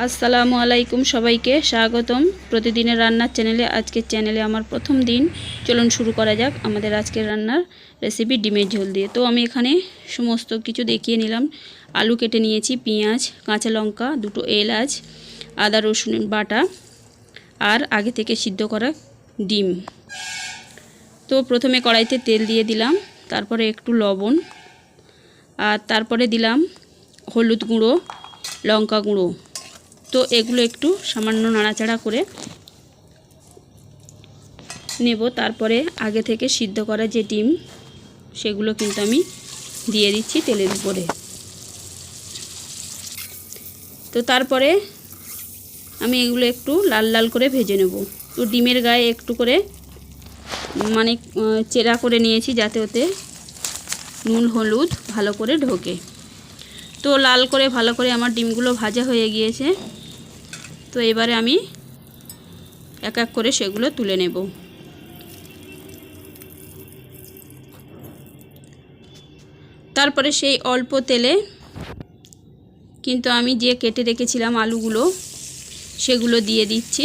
আসসালামু আলাইকুম সবাইকে স্বাগতম প্রতিদিনের রান্নার চ্যানেলে। আজকের চ্যানেলে আমার প্রথম দিন। চলুন শুরু করা যাক আমাদের আজকের রান্নার রেসিপি ডিমের ঝোল দিয়ে। তো আমি এখানে সমস্ত কিছু দেখিয়ে নিলাম। আলু কেটে নিয়েছি, পেঁয়াজ, কাঁচা লঙ্কা, দুটো এলাচ, আদা রসুন বাটা আর আগে থেকে সিদ্ধ করা ডিম। তো প্রথমে কড়াইতে তেল দিয়ে দিলাম, তারপরে একটু লবণ আর তারপরে দিলাম হলুদ গুঁড়ো, লঙ্কা গুঁড়ো। তো এগুলো একটু সামান্য নাড়াচাড়া করে নেব। তারপরে আগে থেকে সিদ্ধ করা যে ডিম সেগুলো কিন্তু আমি দিয়ে দিচ্ছি তেলের উপরে। তো তারপরে আমি এগুলো একটু লাল লাল করে ভেজে নেব। তো ডিমের গায়ে একটু করে চেরা করে নিয়েছি, যাতে ওতে নুন হলুদ ভালো করে ঢোকে। তো লাল করে ভালো করে আমার ডিমগুলো ভাজা হয়ে গিয়েছে। তো এবারে আমি এক এক করে সেগুলো তুলে নেব। তারপরে সেই অল্প তেলে কিন্তু আমি যে কেটে রেখেছিলাম আলুগুলো সেগুলো দিয়ে দিচ্ছি,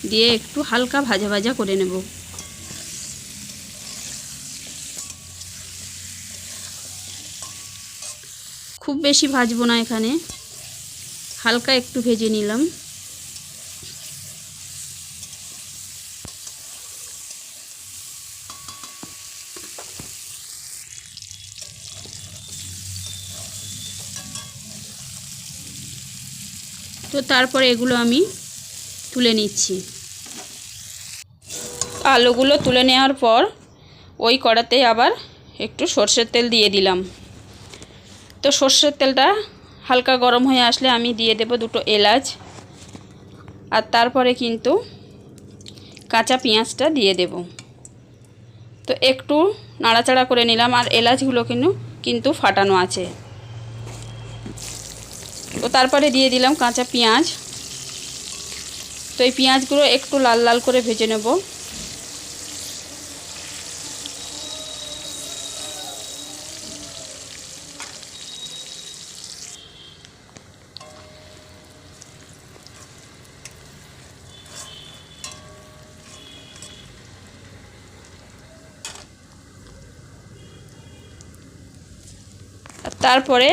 দিয়ে একটু হালকা ভাজা ভাজা করে নেব। খুব বেশি ভাজবো না, এখানে হালকা একটু ভেজে নিলাম। তো তারপরে এগুলো আমি তুলে নিচ্ছি। আলুগুলো তুলে নেওয়ার পর ওই কড়াতে আবার একটু সর্ষের তেল দিয়ে দিলাম। তো সর্ষের তেলটা হালকা গরম হয়ে আসলে আমি দিয়ে দেব দুটো এলাচ, আর তারপরে কিন্তু কাঁচা পেঁয়াজটা দিয়ে দেব। তো একটু নাড়াচাড়া করে নিলাম, আর এলাচগুলো কিন্তু ফাটানো আছে। তো তারপরে দিয়ে দিলাম কাঁচা পেঁয়াজ। তো এই পেঁয়াজগুলো একটু লাল লাল করে ভেজে নেব। তারপরে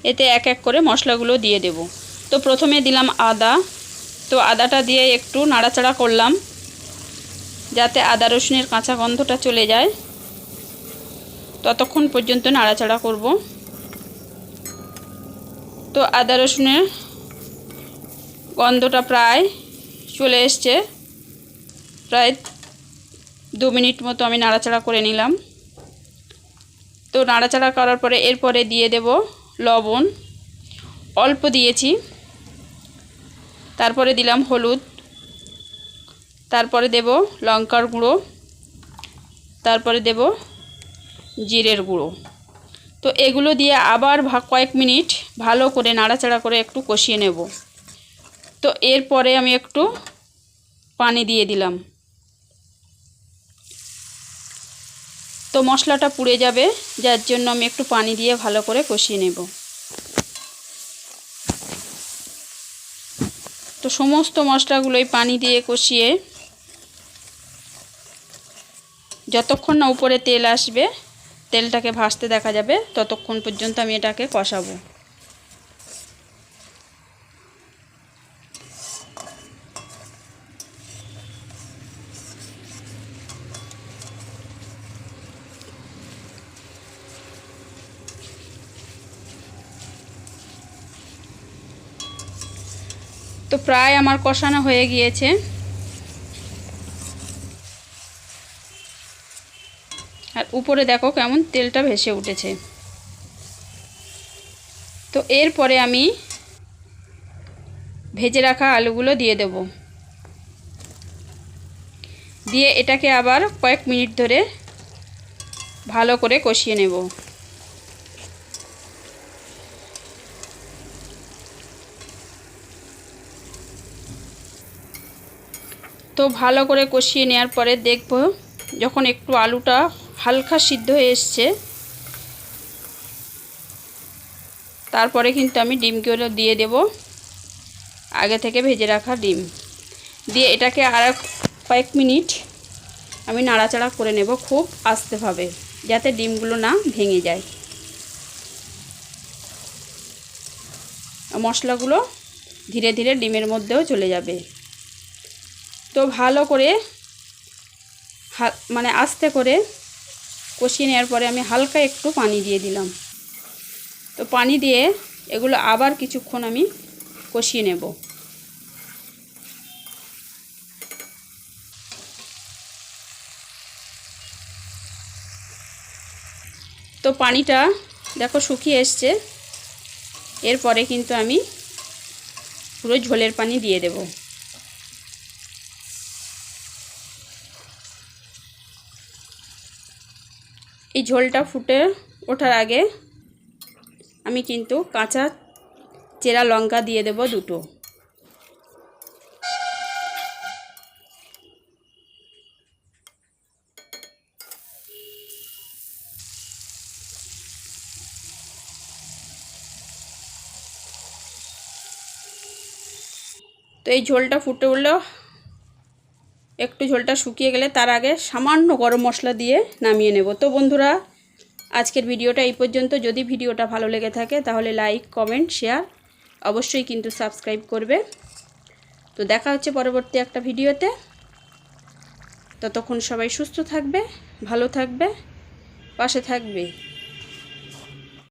এতে এক এক করে মশলাগুলো দিয়ে দেব। তো প্রথমে দিলাম আদা। তো আদাটা দিয়ে একটু নাড়াচাড়া করলাম, যাতে আদা রসুনের কাঁচা গন্ধটা চলে যায়, ততক্ষণ পর্যন্ত নাড়াচাড়া করব। তো আদা রসুনের গন্ধটা প্রায় চলে এসছে, প্রায় 2 মিনিট মতো আমি নাড়াচাড়া করে নিলাম। তো নাড়াচাড়া করার পরে এরপরে দিয়ে দেব লবণ, অল্প দিয়েছি। তারপরে দিলাম হলুদ, তারপরে দেব লঙ্কার গুঁড়ো, তারপরে দেব জিরের গুঁড়ো। তো এগুলো দিয়ে আবার কয়েক মিনিট ভালো করে নাড়াচাড়া করে একটু কষিয়ে নেব। তো এরপরে আমি একটু পানি দিয়ে দিলাম। তো মশলাটা পুড়ে যাবে, যার জন্য আমি একটু পানি দিয়ে ভালো করে কষিয়ে নেব। তো সমস্ত মশলাগুলোই পানি দিয়ে কষিয়ে যতক্ষণ না উপরে তেল আসবে, তেলটাকে ভাসতে দেখা যাবে, ততক্ষণ পর্যন্ত আমি এটাকে কষাবো। তো প্রায় আমার কষানো হয়ে গিয়েছে। আর উপরে দেখো কেমন তেলটা ভেসে উঠেছে। তো এরপরে আমি ভেজে রাখা আলুগুলো দিয়ে দেব, দিয়ে এটাকে আবার কয়েক মিনিট ধরে ভালো করে কষিয়ে নেব। তো ভালো করে কষিয়ে নেওয়ার পরে দেখব যখন একটু আলুটা হালকা সিদ্ধ হয়ে এসছে, তারপরে কিন্তু আমি ডিমগুলো দিয়ে দেব। আগে থেকে ভেজে রাখা ডিম দিয়ে এটাকে আর কয়েক মিনিট আমি নাড়াচাড়া করে নেব খুব আস্তেভাবে, যাতে ডিমগুলো না ভেঙে যায়। মশলাগুলো ধীরে ধীরে ডিমের মধ্যেও চলে যাবে। তো ভালো করে মানে আস্তে করে কষিয়ে নেওয়ার পরে আমি হালকা একটু পানি দিয়ে দিলাম। তো পানি দিয়ে এগুলো আবার কিছুক্ষণ আমি কষিয়ে নেব। তো পানিটা দেখো শুকিয়ে এসছে। এরপরে কিন্তু আমি পুরো ঝোলের পানি দিয়ে দেব। এই ঝোলটা ফুটে ওঠার আগে আমি কিন্তু কাঁচা চেরা লঙ্কা দিয়ে দেব দুটো। তো এই ঝোলটা ফুটে উঠলেও একটু ঝোলটা শুকিয়ে গেলে তার আগে সামান্য গরম মশলা দিয়ে নামিয়ে নেব। তো বন্ধুরা, আজকের ভিডিওটা এই পর্যন্ত। যদি ভিডিওটা ভালো লেগে থাকে তাহলে লাইক, কমেন্ট, শেয়ার অবশ্যই কিন্তু সাবস্ক্রাইব করবে। তো দেখা হচ্ছে পরবর্তী একটা ভিডিওতে। ততক্ষণ সবাই সুস্থ থাকবে, ভালো থাকবে, পাশে থাকবে।